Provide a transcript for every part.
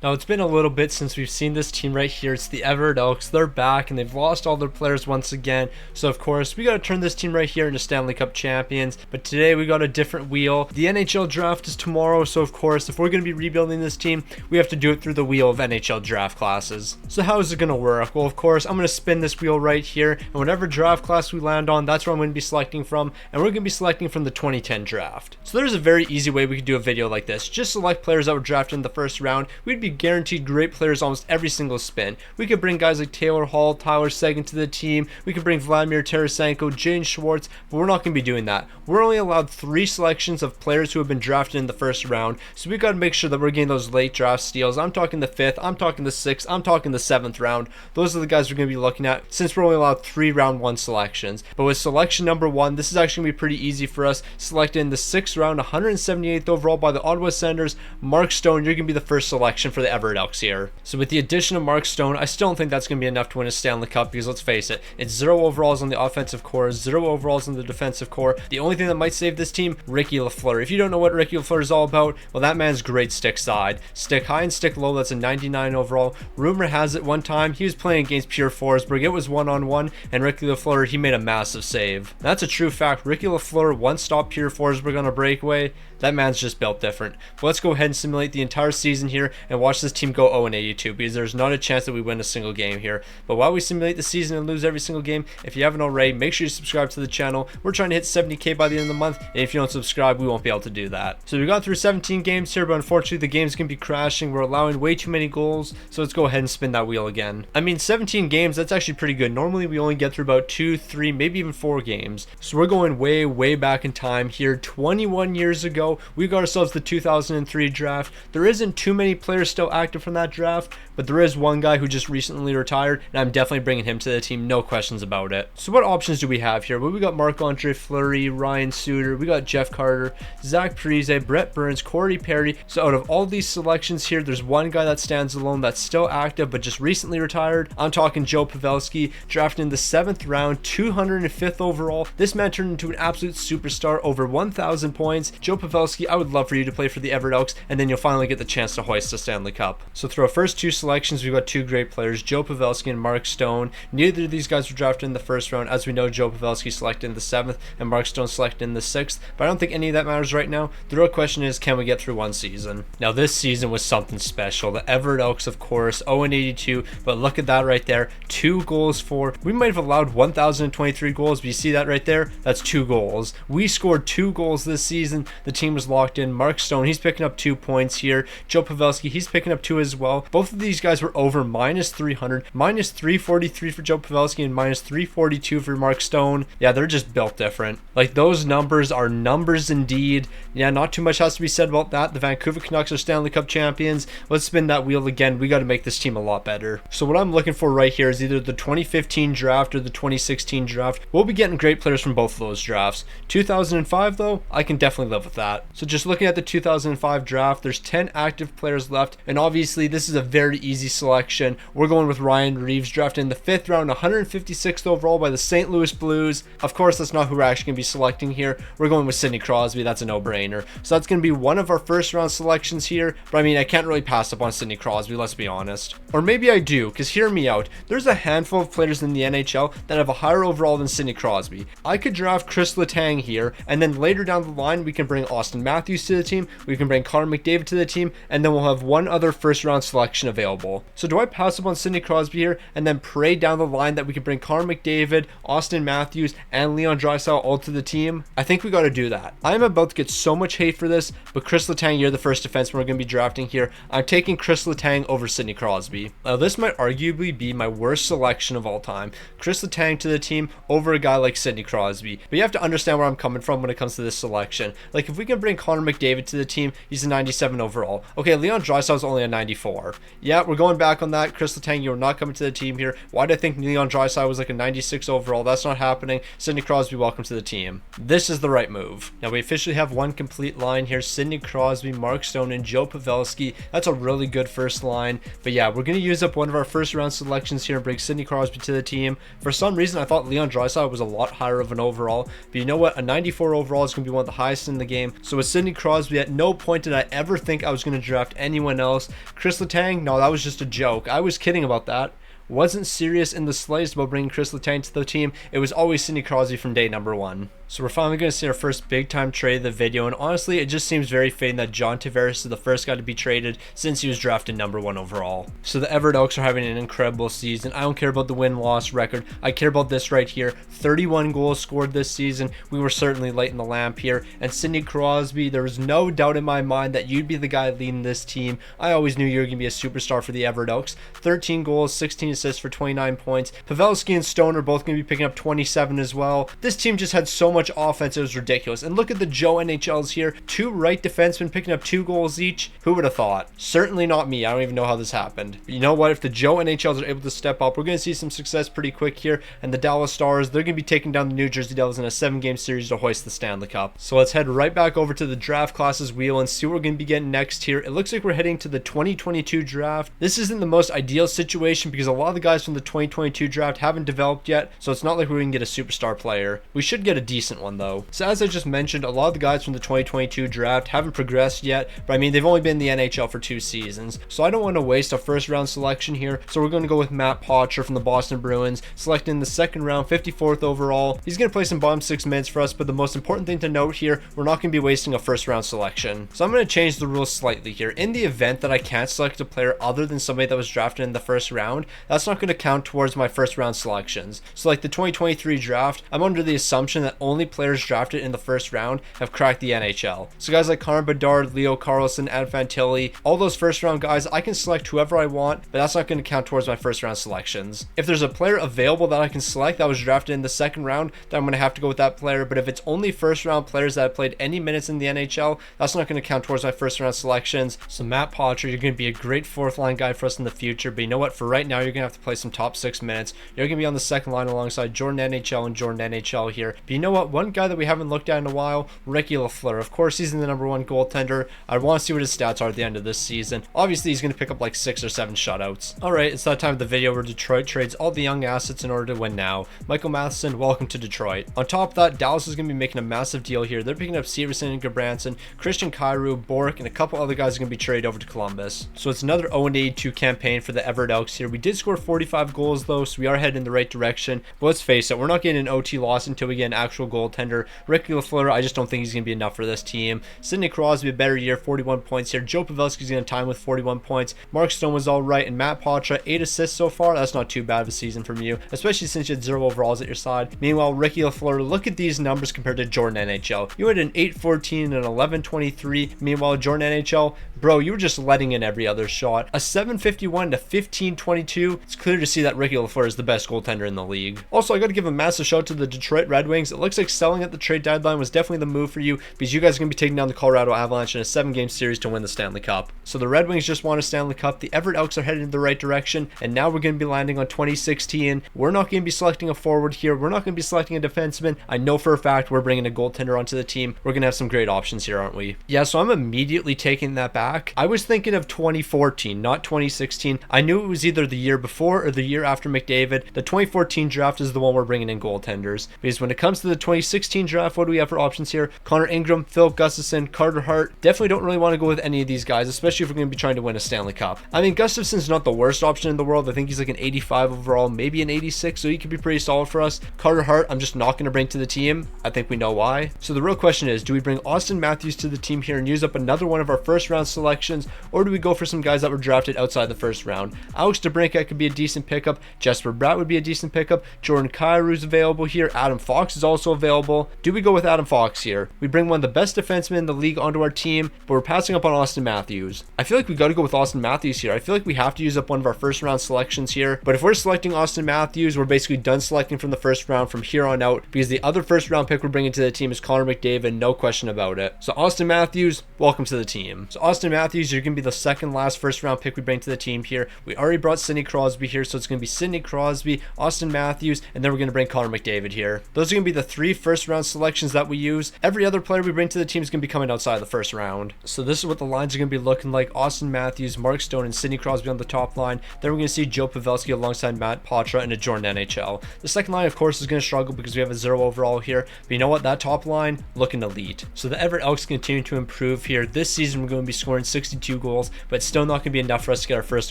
Now, it's been a little bit since we've seen this team right here. It's the Everett Elks. They're back, and they've lost all their players once again. So, of course, we got to turn this team right here into Stanley Cup champions. But today, we got a different wheel. The NHL draft is tomorrow. So, of course, if we're going to be rebuilding this team, we have to do it through the wheel of NHL draft classes. So, how is it going to work? Well, of course, I'm going to spin this wheel right here. And whatever draft class we land on, that's where I'm going to be selecting from. And we're going to be selecting from the 2010 draft. So, there's a very easy way we could do a video like this. Just select players that were drafted in the first round. We'd be guaranteed great players almost every single spin. We could bring guys like Taylor Hall, Tyler Seguin to the team. We could bring Vladimir Tarasenko, Jaden Schwartz, but we're not going to be doing that. We're only allowed 3 selections of players who have been drafted in the first round, so we got to make sure that we're getting those late draft steals. I'm talking the 5th, I'm talking the 6th, I'm talking the 7th round. Those are the guys we're going to be looking at since we're only allowed 3 round 1 selections. But with selection number 1, this is actually going to be pretty easy for us. Selected in the 6th round, 178th overall by the Ottawa Senators, Mark Stone. You're going to be the first selection for the Everett Elks here. So with the addition of Mark Stone, I still don't think that's going to be enough to win a Stanley Cup, because let's face it, it's 0 overalls on the offensive core, 0 overalls on the defensive core. The only thing that might save this team, Ricky Lafleur. If you don't know what Ricky Lafleur is all about, well, that man's great stick side. Stick high and stick low, that's a 99 overall. Rumor has it one time he was playing against Pure Forsberg. It was one-on-one, and Ricky Lafleur, he made a massive save. That's a true fact. Ricky Lafleur once stopped Pure Forsberg on a breakaway. That man's just built different. But let's go ahead and simulate the entire season here and watch this team go 0-82, because there's not a chance that we win a single game here. But while we simulate the season and lose every single game, if you haven't already, make sure you subscribe to the channel. We're trying to hit 70k by the end of the month, and if you don't subscribe, we won't be able to do that. So we've gone through 17 games here, but unfortunately the game's going to be crashing. We're allowing way too many goals, so let's go ahead and spin that wheel again. I mean, 17 games, that's actually pretty good. Normally we only get through about 2, 3, maybe even 4 games. So we're going way back in time here. 21 years ago, we got ourselves the 2003 draft. There isn't too many players still active from that draft, but there is one guy who just recently retired, and I'm definitely bringing him to the team, no questions about it. So what options do we have here? Well, we got Marc-Andre Fleury, Ryan Suter, we got Jeff Carter, Zach Parise, Brett Burns, Corey Perry. So out of all these selections here, there's one guy that stands alone that's still active but just recently retired. I'm talking Joe Pavelski, drafted in the 7th round, 205th overall. This man turned into an absolute superstar, over 1,000 points. Joe Pavelski, I would love for you to play for the Everett Elks, and then you'll finally get the chance to hoist the Stanley Cup. So through our first 2 selections, we've got 2 great players, Joe Pavelski and Mark Stone. Neither of these guys were drafted in the first round. As we know, Joe Pavelski selected in the 7th and Mark Stone selected in the 6th, but I don't think any of that matters right now. The real question is, can we get through one season? Now this season was something special. The Everett Elks, of course, 0-82, but look at that right there, 2 goals for. We might have allowed 1,023 goals, but you see that right there? That's 2 goals. We scored 2 goals this season. The team was locked in. Mark Stone, he's picking up 2 points here. Joe Pavelski, he's picking up 2 as well. Both of these guys were over -300, -343 for Joe Pavelski and -342 for Mark Stone. Yeah, they're just built different. Like, those numbers are numbers indeed. Yeah, not too much has to be said about that. The Vancouver Canucks are Stanley Cup champions. Let's spin that wheel again. We got to make this team a lot better. So what I'm looking for right here is either the 2015 draft or the 2016 draft. We'll be getting great players from both of those drafts. 2005 though, I can definitely live with that. So just looking at the 2005 draft, there's 10 active players left, and obviously this is a very easy selection. We're going with Ryan Reeves, drafted in the 5th round, 156th overall by the St. Louis Blues. Of course, that's not who we're actually going to be selecting here. We're going with Sidney Crosby. That's a no-brainer. So that's going to be one of our first round selections here, but I mean, I can't really pass up on Sidney Crosby, let's be honest. Or maybe I do, because hear me out. There's a handful of players in the NHL that have a higher overall than Sidney Crosby. I could draft Chris Letang here, and then later down the line, we can bring Austin Matthews to the team, we can bring Connor McDavid to the team, and then we'll have one other first round selection available. So do I pass up on Sidney Crosby here and then pray down the line that we can bring Connor McDavid, Austin Matthews, and Leon Draisaitl all to the team? I think we got to do that. I'm about to get so much hate for this, but Chris Letang, you're the first defenseman we're going to be drafting here. I'm taking Chris Letang over Sidney Crosby. Now this might arguably be my worst selection of all time. Chris Letang to the team over a guy like Sidney Crosby. But you have to understand where I'm coming from when it comes to this selection. Like, if we can bring Connor McDavid to the team, he's a 97 overall. Okay, Leon Draisaitl's only a 94. Yeah, we're going back on that. Chris Letang, you're not coming to the team here. Why did I think Leon Draisaitl was like a 96 overall? That's not happening. Sidney Crosby, welcome to the team. This is the right move. Now we officially have one complete line here. Sidney Crosby, Mark Stone, and Joe Pavelski. That's a really good first line. But yeah, we're going to use up one of our first round selections here and bring Sidney Crosby to the team. For some reason, I thought Leon Draisaitl was a lot higher of an overall. But you know what? A 94 overall is going to be one of the highest in the game. So with Sidney Crosby, at no point did I ever think I was going to draft anyone else. Chris Letang, no, that was just a joke. I was kidding about that. Wasn't serious in the slightest about bringing Chris Letang to the team. It was always Sidney Crosby from day number one. So we're finally going to see our first big time trade of the video, and honestly it just seems very fitting that John Tavares is the first guy to be traded since he was drafted number one overall. So the Everett Oaks are having an incredible season. I don't care about the win-loss record. I care about this right here. 31 goals scored this season. We were certainly lighting the lamp here. And Sidney Crosby, there was no doubt in my mind that you'd be the guy leading this team. I always knew you were going to be a superstar for the Everett Oaks. 13 goals, 16 assists for 29 points. Pavelski and Stone are both going to be picking up 27 as well. This team just had so much offense, it was ridiculous. And look at the Joe NHLs here. 2 right defensemen picking up 2 goals each. Who would have thought? Certainly not me. I don't even know how this happened. But you know what? If the Joe NHLs are able to step up, we're going to see some success pretty quick here. And the Dallas Stars, they're going to be taking down the New Jersey Devils in a 7-game series to hoist the Stanley Cup. So let's head right back over to the draft classes wheel and see what we're going to be getting next here. It looks like we're heading to the 2022 draft. This isn't the most ideal situation because a lot of the guys from the 2022 draft haven't developed yet, so it's not like we're going to get a superstar player. We should get a decent one though. So as I just mentioned, a lot of the guys from the 2022 draft haven't progressed yet, but I mean they've only been in the NHL for 2 seasons, so I don't want to waste a first round selection here. So we're going to go with Matt Poitras from the Boston Bruins, selected in the second round, 54th overall. He's going to play some bottom 6 minutes for us, but the most important thing to note here, we're not going to be wasting a first round selection. So I'm going to change the rules slightly here. In the event that I can't select a player other than somebody that was drafted in the first round, that's not going to count towards my first round selections. So like the 2023 draft, I'm under the assumption that only players drafted in the first round have cracked the NHL. So guys like Connor Bedard, Leo Carlson, Adam Fantilli, all those first round guys, I can select whoever I want, but that's not going to count towards my first round selections. If there's a player available that I can select that was drafted in the second round, then I'm going to have to go with that player. But if it's only first round players that have played any minutes in the NHL, that's not going to count towards my first round selections. So Matt Poitras, you're going to be a great fourth line guy for us in the future, but you know what, for right now you're going to have to play some top 6 minutes. You're going to be on the second line alongside Jordan NHL and Jordan NHL here. But you know what, one guy that we haven't looked at in a while, Ricky Lafleur. Of course he's in the number 1 goaltender. I want to see what his stats are at the end of this season. Obviously he's going to pick up like 6 or 7 shutouts. Alright, it's that time of the video where Detroit trades all the young assets in order to win now. Michael Matheson, welcome to Detroit. On top of that, Dallas is going to be making a massive deal here. They're picking up Severson and Gabranson, Christian Kyrou, Bork, and a couple other guys are going to be traded over to Columbus. So it's another 0-82 campaign for the Everett Elks here. We did score 45 goals though, so we are heading in the right direction. But let's face it, we're not getting an OT loss until we get an actual goaltender. Ricky Lafleur, I just don't think he's going to be enough for this team. Sidney Crosby, a better year, 41 points here. Joe Pavelski's going to time with 41 points. Mark Stone was all right, and Matt Poitras, 8 assists so far. That's not too bad of a season from you, especially since you had 0 overalls at your side. Meanwhile, Ricky Lafleur, look at these numbers compared to Jordan NHL. You had an 8-14 and an 11-23. Meanwhile, Jordan NHL, bro, you were just letting in every other shot. A 7-51 to 15-22. It's clear to see that Ricky Lafleur is the best goaltender in the league. Also, I got to give a massive shout out to the Detroit Red Wings. It looks like selling at the trade deadline was definitely the move for you because you guys are going to be taking down the Colorado Avalanche in a 7-game series to win the Stanley Cup. So the Red Wings just won a Stanley Cup. The Everett Elks are headed in the right direction, and now we're going to be landing on 2016. We're not going to be selecting a forward here. We're not going to be selecting a defenseman. I know for a fact we're bringing a goaltender onto the team. We're going to have some great options here, aren't we? Yeah, so I'm immediately taking that back. I was thinking of 2014, not 2016. I knew it was either the year before or the year after McDavid. The 2014 draft is the one we're bringing in goaltenders, because when it comes to the 2016 draft, what do we have for options here? Connor Ingram, Phil Gustafson, Carter Hart. Definitely don't really want to go with any of these guys, especially if we're going to be trying to win a Stanley Cup. I mean, Gustafson's not the worst option in the world. I think he's like an 85 overall, maybe an 86, so he could be pretty solid for us. Carter Hart, I'm just not going to bring to the team. I think we know why. So the real question is, do we bring Austin Matthews to the team here and use up another one of our first round selections, or do we go for some guys that were drafted outside the first round? Alex DeBrincat could be a decent pickup. Jesper Bratt would be a decent pickup. Jordan Kyrou's available here. Adam Fox is also available. Do we go with Adam Fox here? We bring one of the best defensemen in the league onto our team, but we're passing up on Austin Matthews. I feel like we got to go with Austin Matthews here. I feel like we have to use up one of our first round selections here, but if we're selecting Austin Matthews, we're basically done selecting from the first round from here on out, because the other first round pick we're bringing to the team is Connor McDavid, no question about it. So Austin Matthews, welcome to the team. So Austin Matthews, you're going to be the second last first round pick we bring to the team here. We already brought Sidney Crosby here, so it's going to be Sidney Crosby, Austin Matthews, and then we're going to bring Connor McDavid here. Those are going to be the 3 3 first round selections that we use. Every other player we bring to the team is going to be coming outside the first round. So this is what the lines are going to be looking like. Austin Matthews, Mark Stone, and Sidney Crosby on the top line. Then we're going to see Joe Pavelski alongside Matt Poitras and a Jordan NHL. The second line, of course, is going to struggle because we have a 0 overall here. But you know what? That top line, looking elite. So the Everett Elks continue to improve here. This season, we're going to be scoring 62 goals, but it's still not going to be enough for us to get our first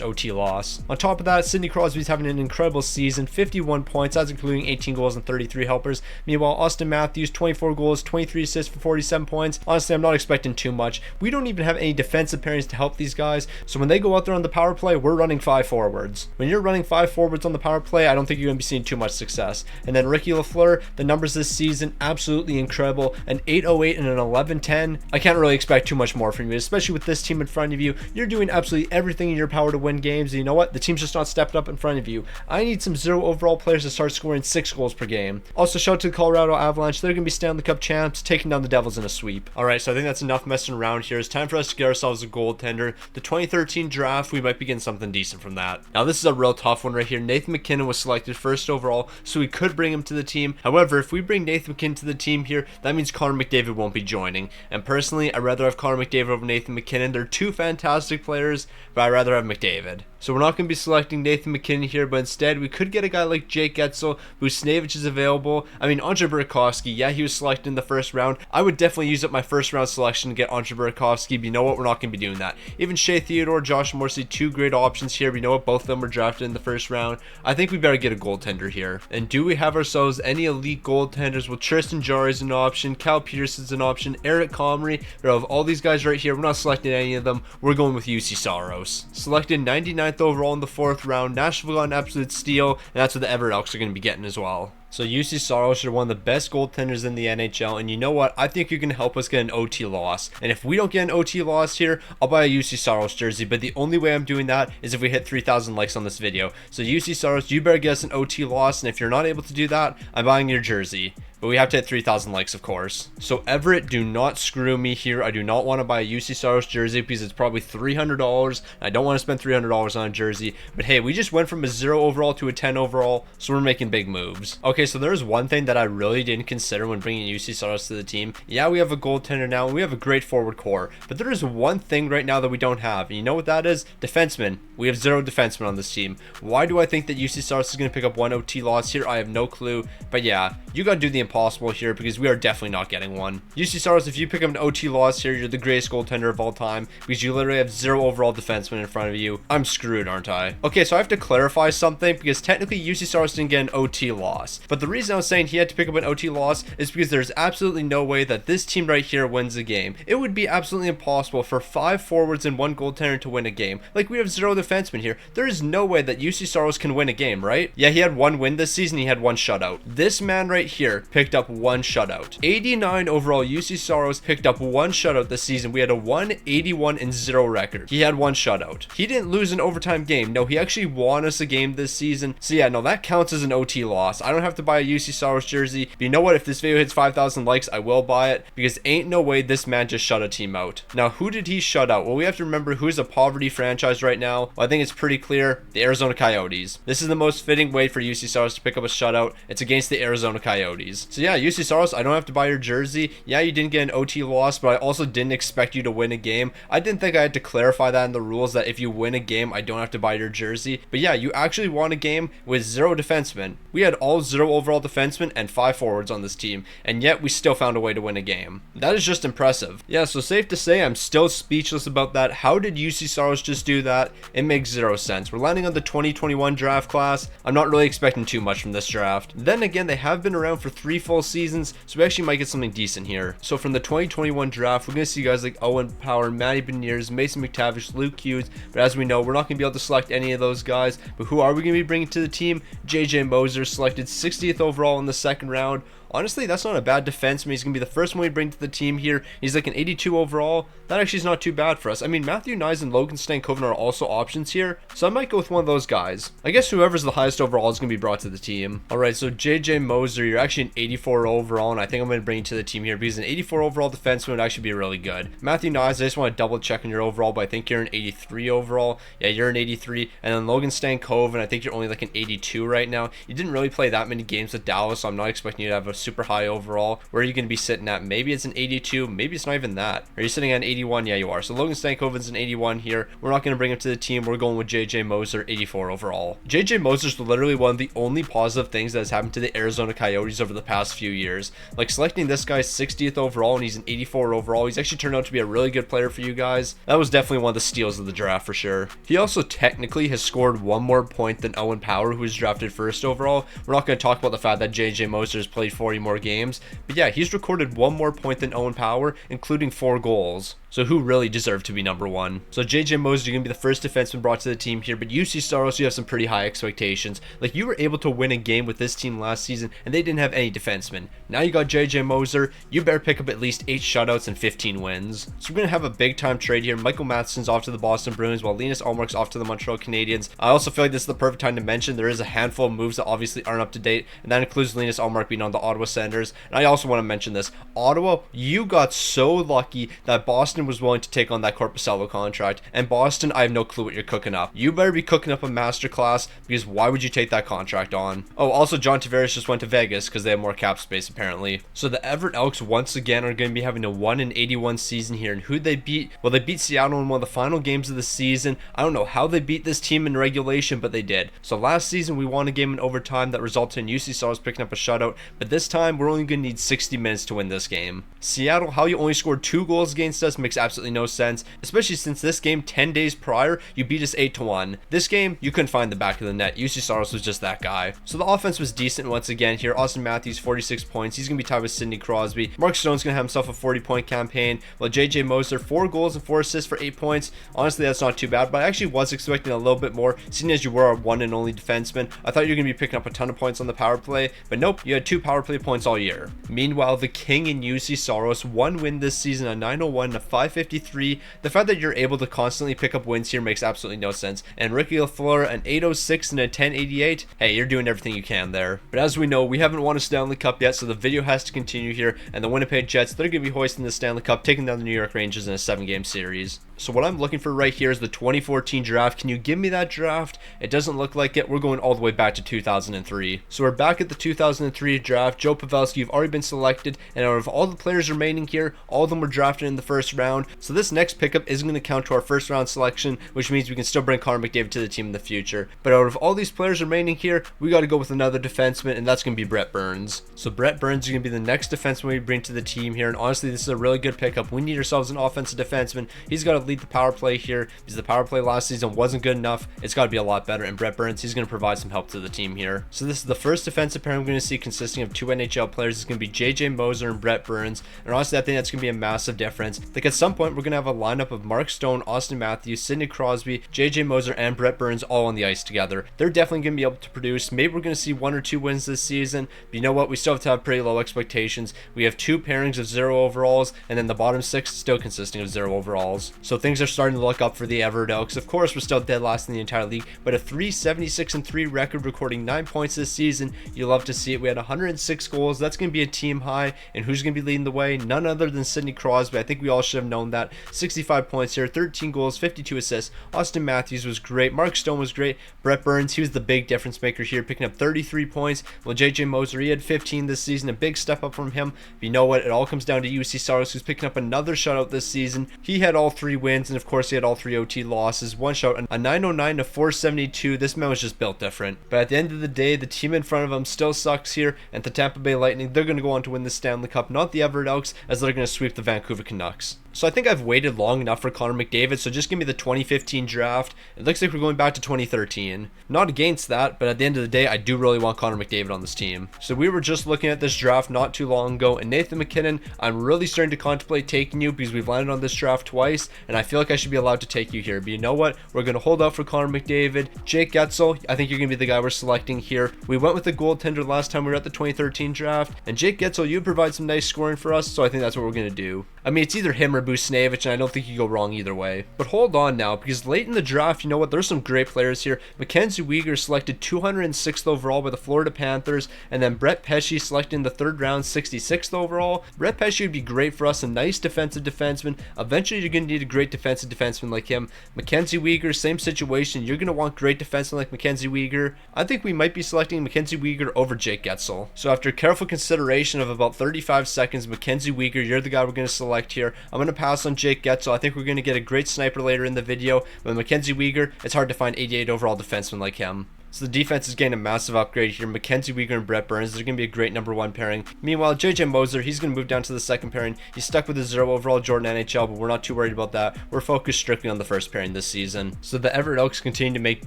OT loss. On top of that, Sidney Crosby's having an incredible season, 51 points, that's including 18 goals and 33 helpers. Meanwhile, Austin Matthews, 24 goals, 23 assists for 47 points. Honestly, I'm not expecting too much. We don't even have any defensive pairings to help these guys, so when they go out there on the power play, we're running 5 forwards. When you're running 5 forwards on the power play, I don't think you're going to be seeing too much success. And then Ricky Lafleur, the numbers this season, absolutely incredible. An 808 and an 1110. I can't really expect too much more from you, especially with this team in front of you. You're doing absolutely everything in your power to win games, and you know what? The team's just not stepped up in front of you. I need some 0 overall players to start scoring 6 goals per game. Also, shout out to the Colorado Avalanche. They're going to be Stanley Cup champs, taking down the Devils in a sweep. Alright, so I think that's enough messing around here. It's time for us to get ourselves a goaltender. The 2013 draft, we might be getting something decent from that. Now, this is a real tough one right here. Nathan MacKinnon was selected first overall, so we could bring him to the team. However, if we bring Nathan MacKinnon to the team here, that means Connor McDavid won't be joining. And personally, I'd rather have Connor McDavid over Nathan MacKinnon. They're 2 fantastic players, but I'd rather have McDavid. So we're not going to be selecting Nathan MacKinnon here, but instead we could get a guy like Jake Getzel. Buchnevich is available. I mean, Andre Burakovsky, yeah, he was selected in the first round. I would definitely use up my first round selection to get Andre Burakovsky, but you know what? We're not going to be doing that. Even Shea Theodore, Josh Morrissey, 2 great options here. We know what? Both of them were drafted in the first round. I think we better get a goaltender here. And do we have ourselves any elite goaltenders? Well, Tristan Jarry is an option. Cal Peterson's an option. Eric Comrie. But of all these guys right here, we're not selecting any of them. We're going with UC Saros. Selected 99th overall in the 4th round. Nashville got an absolute steal, and that's what the Everett Elks are going to be getting as well. So UC Saros are one of the best goaltenders in the NHL, and you know what? I think you can help us get an OT loss. And if we don't get an OT loss here, I'll buy a UC Saros jersey, but the only way I'm doing that is if we hit 3,000 likes on this video. So UC Saros, you better get us an OT loss, and if you're not able to do that, I'm buying your jersey. But we have to hit 3,000 likes, of course. So Everett, do not screw me here. I do not want to buy a UC Saros jersey because it's probably $300. I don't want to spend $300 on a jersey. But hey, we just went from a 0 overall to a 10 overall, so we're making big moves. Okay, so there's one thing that I really didn't consider when bringing UC Saros to the team. Yeah, we have a goaltender now, and we have a great forward core. But there is one thing right now that we don't have, and you know what that is? Defensemen. We have 0 defensemen on this team. Why do I think that UC Saros is going to pick up 1 OT loss here? I have no clue. But yeah, you got to do the impossible here because we are definitely not getting one. UC Saros, if you pick up an OT loss here, you're the greatest goaltender of all time because you literally have 0 overall defensemen in front of you. I'm screwed, aren't I? Okay, so I have to clarify something because technically UC Saros didn't get an OT loss. But the reason I was saying he had to pick up an OT loss is because there's absolutely no way that this team right here wins a game. It would be absolutely impossible for 5 forwards and 1 goaltender to win a game. Like, we have 0 defensemen here. There is no way that UC Saros can win a game, right? Yeah, he had 1 win this season. He had 1 shutout. This man right here picked up 1 shutout. 89 overall, UC Saros picked up 1 shutout this season. We had a 181-0 record. He had 1 shutout. He didn't lose an overtime game. No, he actually won us a game this season. So yeah, no, that counts as an OT loss. I don't have to buy a UC Saros jersey. But you know what? If this video hits 5,000 likes, I will buy it because ain't no way this man just shut a team out. Now, who did he shut out? Well, we have to remember who's a poverty franchise right now. Well, I think it's pretty clear. The Arizona Coyotes. This is the most fitting way for UC Saros to pick up a shutout. It's against the Arizona Coyotes. So yeah, UC Saros, I don't have to buy your jersey. Yeah, you didn't get an OT loss, but I also didn't expect you to win a game. I didn't think I had to clarify that in the rules that if you win a game, I don't have to buy your jersey. But yeah, you actually won a game with 0 defensemen. We had all 0 overall defensemen and 5 forwards on this team, and yet we still found a way to win a game. That is just impressive. Yeah, so safe to say I'm still speechless about that. How did UC Saros just do that? It makes 0 sense. We're landing on the 2021 draft class. I'm not really expecting too much from this draft. Then again, they have been around for 3 full seasons, so we actually might get something decent here. So from the 2021 draft, we're going to see guys like Owen Power, Matty Beniers, Mason McTavish, Luke Hughes, but as we know, we're not going to be able to select any of those guys. But who are we going to be bringing to the team? JJ Moser, selected 60th overall in the 2nd round. Honestly, that's not a bad defenseman. He's going to be the first one we bring to the team here. He's like an 82 overall. That actually is not too bad for us. I mean, Matthew Knies and Logan Stankoven are also options here, so I might go with one of those guys. I guess whoever's the highest overall is going to be brought to the team. Alright, so JJ Moser, you're actually an 84 overall, and I think I'm going to bring you to the team here because an 84 overall defenseman would actually be really good. Matthew Knies, I just want to double check on your overall, but I think you're an 83 overall. Yeah, you're an 83. And then Logan Stankoven, I think you're only like an 82 right now. You didn't really play that many games with Dallas, so I'm not expecting you to have a super high overall. Where are you going to be sitting at? Maybe it's an 82, maybe it's not even that. Are you sitting at an 81? Yeah, you are. So Logan Stankoven's an 81 here. We're not going to bring him to the team. We're going with JJ Moser, 84 overall. JJ Moser's literally one of the only positive things that has happened to the Arizona Coyotes over the past few years. Like, selecting this guy 60th overall and he's an 84 overall. He's actually turned out to be a really good player for you guys. That was definitely one of the steals of the draft for sure. He also technically has scored one more point than Owen Power, who was drafted first overall. We're not going to talk about the fact that JJ Moser has played 40 more games, but yeah, he's recorded one more point than Owen Power, including 4 goals. So who really deserved to be number 1? So JJ Moser, you're going to be the first defenseman brought to the team here, but UC Saros, you have some pretty high expectations. Like, you were able to win a game with this team last season, and they didn't have any defensemen. Now you got JJ Moser, you better pick up at least 8 shutouts and 15 wins. So we're going to have a big time trade here. Michael Matheson's off to the Boston Bruins, while Linus Ullmark's off to the Montreal Canadiens. I also feel like this is the perfect time to mention there is a handful of moves that obviously aren't up to date, and that includes Linus Ullmark being on the Ottawa Senators. And I also want to mention this. Ottawa, you got so lucky that Boston was willing to take on that Korpisalo contract, and Boston, I have no clue what you're cooking up. You better be cooking up a masterclass, because why would you take that contract on? Oh, also John Tavares just went to Vegas because they have more cap space apparently. So the Everett Elks once again are going to be having a 1-81 season here, and who'd they beat? Well, they beat Seattle in one of the final games of the season. I don't know how they beat this team in regulation, but they did. So last season we won a game in overtime that resulted in UC Stars picking up a shutout, but this time we're only going to need 60 minutes to win this game. Seattle, how you only scored 2 goals against us makes absolutely no sense, especially since this game 10 days prior you beat us 8-1. This game you couldn't find the back of the net. UC Stars was just that guy. So the offense was decent once again here. Austin Matthews 46 points. He's going to be tied with Sidney Crosby. Mark Stone's going to have himself a 40-point campaign, while JJ Moser 4 goals and 4 assists for 8 points. Honestly, that's not too bad, but I actually was expecting a little bit more, seeing as you were our one and only defenseman. I thought you were going to be picking up a ton of points on the power play, but nope, you had 2 power play points all year. Meanwhile, the king in UC Saros, 1 win this season, a 901 and a 553. The fact that you're able to constantly pick up wins here makes absolutely no sense. And Ricky LaFleur, an 806 and a 1088. Hey, you're doing everything you can there. But as we know, we haven't won a Stanley Cup yet, so the video has to continue here. And the Winnipeg Jets, they're going to be hoisting the Stanley Cup, taking down the New York Rangers in a 7-game series. So what I'm looking for right here is the 2014 draft. Can you give me that draft? It doesn't look like it. We're going all the way back to 2003. So we're back at the 2003 draft. Joe Pavelski, you've already been selected, and out of all the players remaining here, all of them were drafted in the first round. So this next pickup isn't going to count to our first round selection, which means we can still bring Connor McDavid to the team in the future. But out of all these players remaining here, we got to go with another defenseman, and that's going to be Brett Burns. So Brett Burns is going to be the next defenseman we bring to the team here, and honestly, this is a really good pickup. We need ourselves an offensive defenseman. He's got to lead the power play here, because the power play last season wasn't good enough. It's got to be a lot better, and Brett Burns, he's going to provide some help to the team here. So this is the first defensive pair I'm going to see consisting of 2 NHL players. It's going to be JJ Moser and Brett Burns, and honestly, I think that's going to be a massive difference. Like, at some point, we're going to have a lineup of Mark Stone, Austin Matthews, Sidney Crosby, JJ Moser, and Brett Burns all on the ice together. They're definitely going to be able to produce. Maybe we're going to see 1 or 2 wins this season, but you know what? We still have to have pretty low expectations. We have 2 pairings of 0 overalls, and then the bottom 6 still consisting of 0 overalls. So things are starting to look up for the Everett Elks. Of course, we're still dead last in the entire league, but a 376-3 record, recording 9 points this season. You love to see it. We had 106 goals. That's going to be a team high, and who's going to be leading the way? None other than Sidney Crosby. I think we all should have known that. 65 points here, 13 goals, 52 assists. Austin Matthews was great. Mark Stone was great. Brett Burns, he was the big difference maker here, picking up 33 points. Well, JJ Moser, he had 15 this season, a big step up from him. But you know what? It all comes down to UC Saros, who's picking up another shutout this season. He had all 3 wins, and of course, he had all 3 OT losses. 1 shutout, a 909 to 472. This man was just built different. But at the end of the day, the team in front of him still sucks here, and the Tampa Bay Lightning, they're going to go on to win the Stanley Cup, not the Everett Elks, as they're going to sweep the Vancouver Canucks. So I think I've waited long enough for Connor McDavid, so just give me the 2015 draft. It looks like we're going back to 2013. Not against that, but at the end of the day, I do really want Connor McDavid on this team. So we were just looking at this draft not too long ago, and Nathan McKinnon, I'm really starting to contemplate taking you because we've landed on this draft twice, and I feel like I should be allowed to take you here. But you know what? We're going to hold out for Connor McDavid. Jake Getzel, I think you're going to be the guy we're selecting here. We went with the goaltender last time we were at the 2013 draft, and Jake Getzel, you provide some nice scoring for us, so I think that's what we're going to do. I mean, it's either him or Buchnevich, and I don't think you go wrong either way. But hold on now, because late in the draft, you know what, there's some great players here. Mackenzie Weegar selected 206th overall by the Florida Panthers, and then Brett Pesce selected in the 3rd round, 66th overall. Brett Pesce would be great for us, a nice defensive defenseman. Eventually, you're going to need a great defensive defenseman like him. Mackenzie Weegar, same situation. You're going to want great defensemen like Mackenzie Weegar. I think we might be selecting Mackenzie Weegar over Jake Getzel. So after careful consideration of about 35 seconds, Mackenzie Weegar, you're the guy we're going to select here. I'm going to pass on Jake Getzel. I think we're going to get a great sniper later in the video. But Mackenzie Weegar, it's hard to find 88 overall defenseman like him. So the defense is getting a massive upgrade here. Mackenzie Weegar and Brett Burns, they're going to be a great number 1 pairing. Meanwhile, JJ Moser, he's going to move down to the 2nd pairing. He's stuck with a 0 overall Jordan NHL, but we're not too worried about that. We're focused strictly on the 1st pairing this season. So the Everett Elks continue to make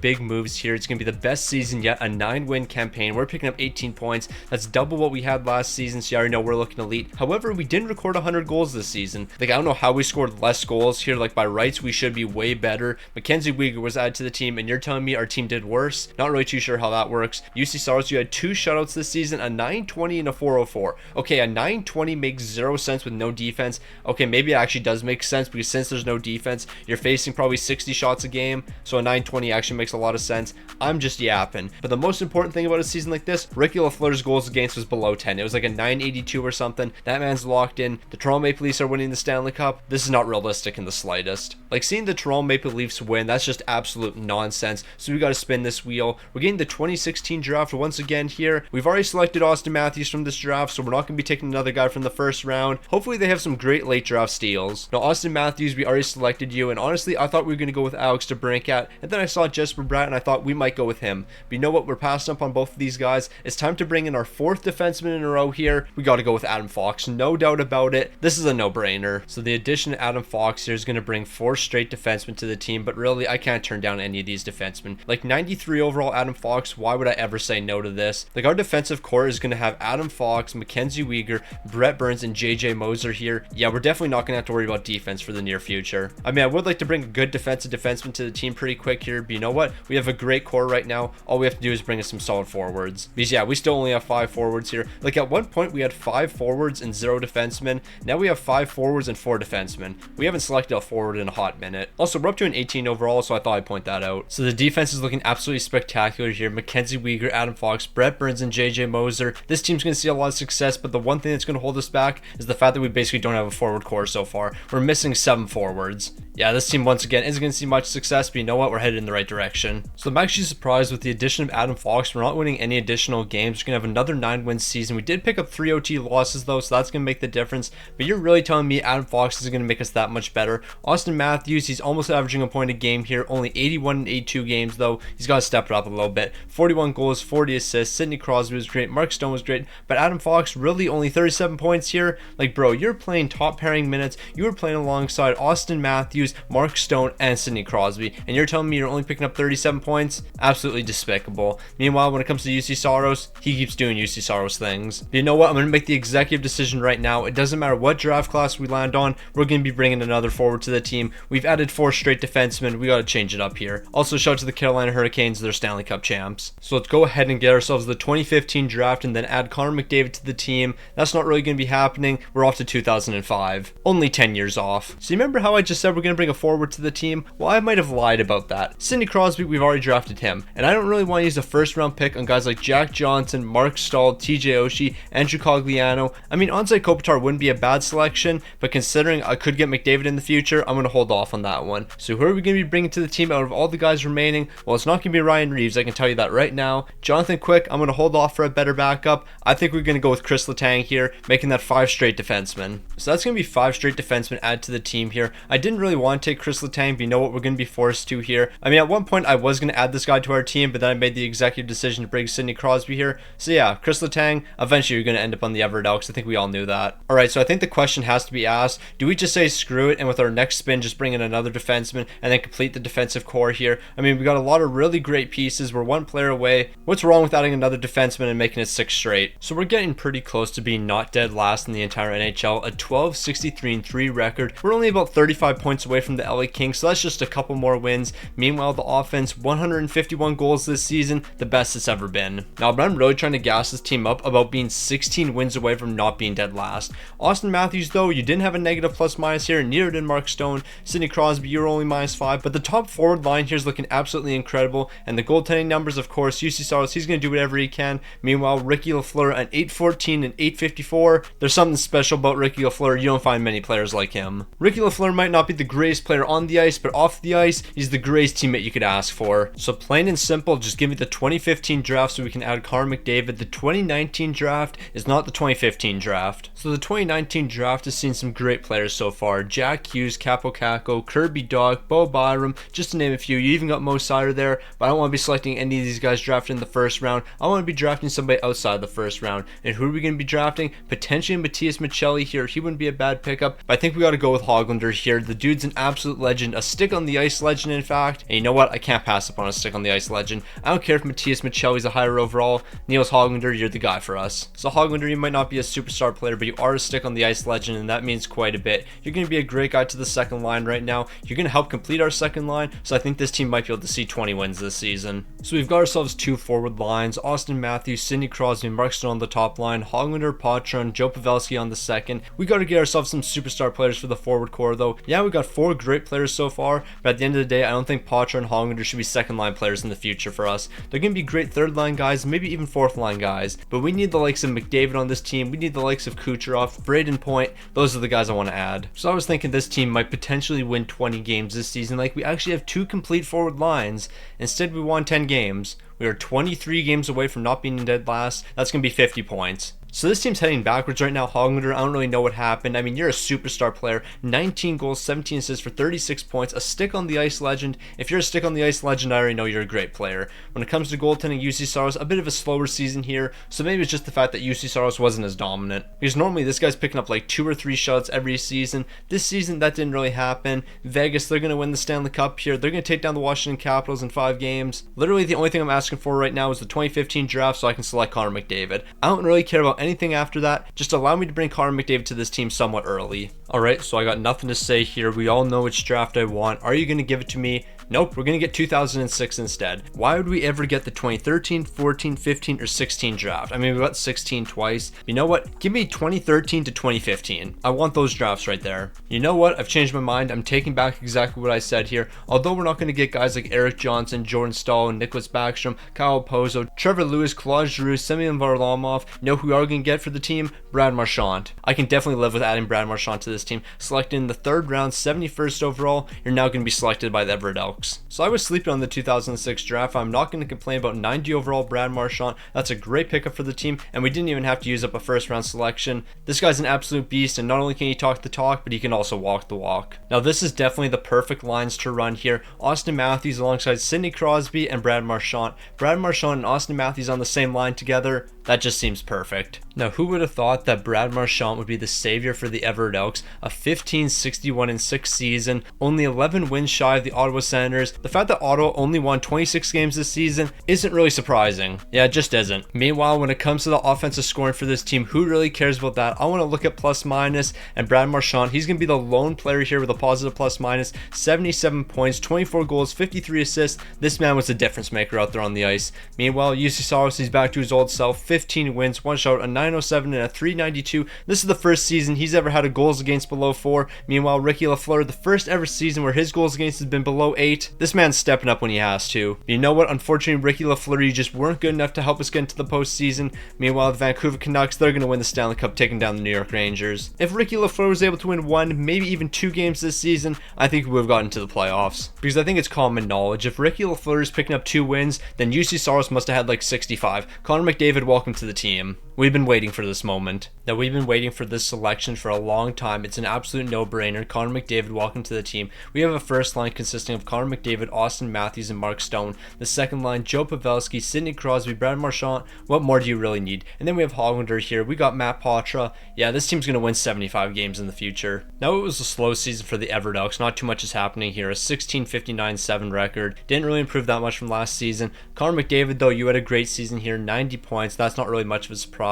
big moves here. It's going to be the best season yet, a 9-win campaign. We're picking up 18 points. That's double what we had last season, so you already know we're looking elite. However, we didn't record 100 goals this season. Like, I don't know how we scored less goals here. Like, by rights, we should be way better. Mackenzie Weegar was added to the team, and you're telling me our team did worse? Not really too sure how that works. UC Saros, you had 2 shutouts this season, a 920 and a 404. Okay, a 920 makes 0 sense with no defense. Okay, maybe it actually does make sense because since there's no defense, you're facing probably 60 shots a game, so a 920 actually makes a lot of sense. I'm just yapping. But the most important thing about a season like this, Ricky Lafleur's goals against was below 10. It was like a 982 or something. That man's locked in. The Toronto Maple Leafs are winning the Stanley Cup. This is not realistic in the slightest. Like, seeing the Toronto Maple Leafs win, that's just absolute nonsense. So we got to spin this wheel. We're getting the 2016 draft once again here. We've already selected Austin Matthews from this draft, so we're not going to be taking another guy from the 1st round. Hopefully they have some great late draft steals. Now, Austin Matthews, we already selected you, and honestly, I thought we were going to go with Alex DeBrincat, and then I saw Jesper Bratt, and I thought we might go with him. But you know what? We're passing up on both of these guys. It's time to bring in our 4th defenseman in a row here. We got to go with Adam Fox, no doubt about it. This is a no-brainer. So the addition of Adam Fox here is going to bring 4 straight defensemen to the team, but really, I can't turn down any of these defensemen. Like, 93 overall Adam Fox, why would I ever say no to this? Like, our defensive core is going to have Adam Fox, Mackenzie Weegar, Brett Burns, and JJ Moser here. Yeah, we're definitely not going to have to worry about defense for the near future. I mean, I would like to bring a good defensive defenseman to the team pretty quick here, but you know what? We have a great core right now. All we have to do is bring in some solid forwards. Because yeah, we still only have 5 forwards here. Like, at one point, we had 5 forwards and 0 defensemen. Now we have 5 forwards and 4 defensemen. We haven't selected a forward in a hot minute. Also, we're up to an 18 overall, so I thought I'd point that out. So the defense is looking absolutely spectacular here. Mackenzie Weegar, Adam Fox, Brett Burns, and JJ Moser. This team's going to see a lot of success, but the one thing that's going to hold us back is the fact that we basically don't have a forward core so far. We're missing 7 forwards. Yeah, this team once again isn't going to see much success, but you know what? We're headed in the right direction. So I'm actually surprised with the addition of Adam Fox. We're not winning any additional games. We're going to have another 9-win season. We did pick up 3 OT losses though, so that's going to make the difference. But you're really telling me Adam Fox is going to make us that much better. Austin Matthews, he's almost averaging a point a game here. Only 81 and 82 games though. He's got to step it up a little bit. 41 goals, 40 assists. Sidney Crosby was great. Mark Stone was great. But Adam Fox, really only 37 points here. Like, bro, you're playing top pairing minutes. You were playing alongside Austin Matthews, Mark Stone, and Sidney Crosby, and you're telling me you're only picking up 37 points? Absolutely despicable. Meanwhile, when it comes to UC Saros, he keeps doing UC Saros things. But you know what? I'm going to make the executive decision right now. It doesn't matter what draft class we land on, we're going to be bringing another forward to the team. We've added 4 straight defensemen. We got to change it up here. Also, shout out to the Carolina Hurricanes. They're Stanley Cup champs. So let's go ahead and get ourselves the 2015 draft and then add Connor McDavid to the team. That's not really going to be happening. We're off to 2005. Only 10 years off. So you remember how I just said we're going to bring a forward to the team? Well, I might have lied about that. Sidney Crosby, we've already drafted him, and I don't really want to use a 1st round pick on guys like Jack Johnson, Mark Stahl, TJ Oshie, Andrew Cogliano. I mean, Anze Kopitar wouldn't be a bad selection, but considering I could get McDavid in the future, I'm going to hold off on that one. So who are we going to be bringing to the team out of all the guys remaining? Well, it's not going to be Ryan Reeves, I can tell you that right now. Jonathan Quick, I'm going to hold off for a better backup. I think we're going to go with Chris Letang here, making that 5 straight defensemen. So that's going to be 5 straight defensemen added to the team here. I didn't really want to take Chris Letang, but you know what? We're going to be forced to here. I mean, at one point I was going to add this guy to our team, but then I made the executive decision to bring Sidney Crosby here. So yeah, Chris Letang, eventually you're going to end up on the Everett Elks. I think we all knew that. Alright, so I think the question has to be asked, do we just say screw it and with our next spin just bring in another defenseman and then complete the defensive core here? I mean, we got a lot of really great pieces. pieces. We're one player away. What's wrong with adding another defenseman and making it 6 straight? So we're getting pretty close to being not dead last in the entire NHL. A 12-63-3 record. We're only about 35 points away from the LA Kings, so that's just a couple more wins. Meanwhile, the offense, 151 goals this season, the best it's ever been. Now, but I'm really trying to gas this team up about being 16 wins away from not being dead last. Austin Matthews, though, you didn't have a negative plus minus here. Neither did Mark Stone. Sidney Crosby, you're only -5. But the top forward line here is looking absolutely incredible. And the goaltending numbers, of course, UC Saros, he's going to do whatever he can. Meanwhile, Ricky Lafleur at 814 and 854. There's something special about Ricky Lafleur. You don't find many players like him. Ricky Lafleur might not be the greatest player on the ice, but off the ice, he's the greatest teammate you could ask for. So plain and simple, just give me the 2015 draft so we can add Connor McDavid. The 2019 draft is not the 2015 draft. So the 2019 draft has seen some great players so far. Jack Hughes, Capo Caco, Kirby Dach, Bo Byram, just to name a few. You even got Mo Sider there, but I don't want to be selecting any of these guys drafted in the first round. I want to be drafting somebody outside the first round. And who are we going to be drafting? Potentially Matthias Michelli here. He wouldn't be a bad pickup, but I think we got to go with Hoglander here. The dude's an absolute legend, a stick on the ice legend, in fact. And you know what? I can't pass up on a stick on the ice legend. I don't care if Matthias Michelli's a higher overall. Niels Hoglander, you're the guy for us. So Hoglander, you might not be a superstar player, but you are a stick on the ice legend, and that means quite a bit. You're going to be a great guy to the second line right now. You're going to help complete our second line, so I think this team might be able to see 20 wins this season. So we've got ourselves 2 forward lines. Austin Matthews, Sidney Crosby, Mark Stone on the top line. Hoglander, Patron, Joe Pavelski on the second. We got to get ourselves some superstar players for the forward core, though. Yeah, we got 4 great players so far, but at the end of the day, I don't think Patron and Hoglander should be second line players in the future for us. They're going to be great third line guys, maybe even fourth line guys, but we need the likes of McDavid on this team. We need the likes of Kucherov, Braden Point. Those are the guys I want to add. So I was thinking this team might potentially win 20 games this season. Like, we actually have 2 complete forward lines. Instead, we won 10 games. We are 23 games away from not being dead last. That's going to be 50 points. So this team's heading backwards right now. Hoglander, I don't really know what happened. I mean, you're a superstar player. 19 goals, 17 assists for 36 points. A stick on the ice legend. If you're a stick on the ice legend, I already know you're a great player. When it comes to goaltending, UC Saros, a bit of a slower season here. So maybe it's just the fact that UC Saros wasn't as dominant. Because normally this guy's picking up like 2 or 3 shots every season. This season, that didn't really happen. Vegas, they're going to win the Stanley Cup here. They're going to take down the Washington Capitals in 5 games. Literally, the only thing I'm asking for right now is the 2015 draft so I can select Connor McDavid. I don't really care about anything after that. Just allow me to bring Connor McDavid to this team somewhat early. Alright, so I got nothing to say here. We all know which draft I want. Are you going to give it to me? Nope, we're going to get 2006 instead. Why would we ever get the 2013, 14, 15, or 16 draft? I mean, we got 16 twice. You know what? Give me 2013 to 2015. I want those drafts right there. You know what? I've changed my mind. I'm taking back exactly what I said here. Although we're not going to get guys like Eric Johnson, Jordan Stahl, Nicholas Backstrom, Kyle Pozo, Trevor Lewis, Claude Giroux, Semyon Varlamov. You know who we are going to get for the team? Brad Marchand. I can definitely live with adding Brad Marchand to this team. Selected in the 3rd round, 71st overall. You're now going to be selected by the Everett Elks. So I was sleeping on the 2006 draft. I'm not going to complain about 90 overall Brad Marchand. That's a great pickup for the team, and we didn't even have to use up a 1st round selection. This guy's an absolute beast, and not only can he talk the talk, but he can also walk the walk. Now this is definitely the perfect lines to run here. Austin Matthews alongside Sidney Crosby and Brad Marchand. Brad Marchand and Austin Matthews on the same line together. That just seems perfect. Now, who would have thought that Brad Marchand would be the savior for the Everett Elks? A 15-61-6 season, only 11 wins shy of the Ottawa Senators. The fact that Ottawa only won 26 games this season isn't really surprising. Yeah, it just isn't. Meanwhile, when it comes to the offensive scoring for this team, who really cares about that? I want to look at plus minus, and Brad Marchand, he's going to be the lone player here with a positive plus minus. 77 points, 24 goals, 53 assists. This man was a difference maker out there on the ice. Meanwhile, UC Saros, he's back to his old self. 15 wins, 1 shutout, a 907 and a 392. This is the first season he's ever had a goals against below 4. Meanwhile, Ricky Lafleur, the first ever season where his goals against has been below 8. This man's stepping up when he has to. You know what? Unfortunately, Ricky Lafleur, you just weren't good enough to help us get into the postseason. Meanwhile, the Vancouver Canucks, they're going to win the Stanley Cup, taking down the New York Rangers. If Ricky Lafleur was able to win 1, maybe even 2 games this season, I think we would have gotten to the playoffs. Because I think it's common knowledge. If Ricky Lafleur is picking up 2 wins, then UC Saros must have had like 65. Connor McDavid, welcome to the team. We've been waiting for this moment. Now, we've been waiting for this selection for a long time. It's an absolute no-brainer. Connor McDavid, welcome to the team. We have a first line consisting of Connor McDavid, Austin Matthews, and Mark Stone. The second line, Joe Pavelski, Sidney Crosby, Brad Marchand. What more do you really need? And then we have Hollander here. We got Matt Poitras. Yeah, this team's going to win 75 games in the future. Now, it was a slow season for the Everducks. Not too much is happening here. A 16-59-7 record. Didn't really improve that much from last season. Connor McDavid, though, you had a great season here. 90 points. That's not really much of a surprise.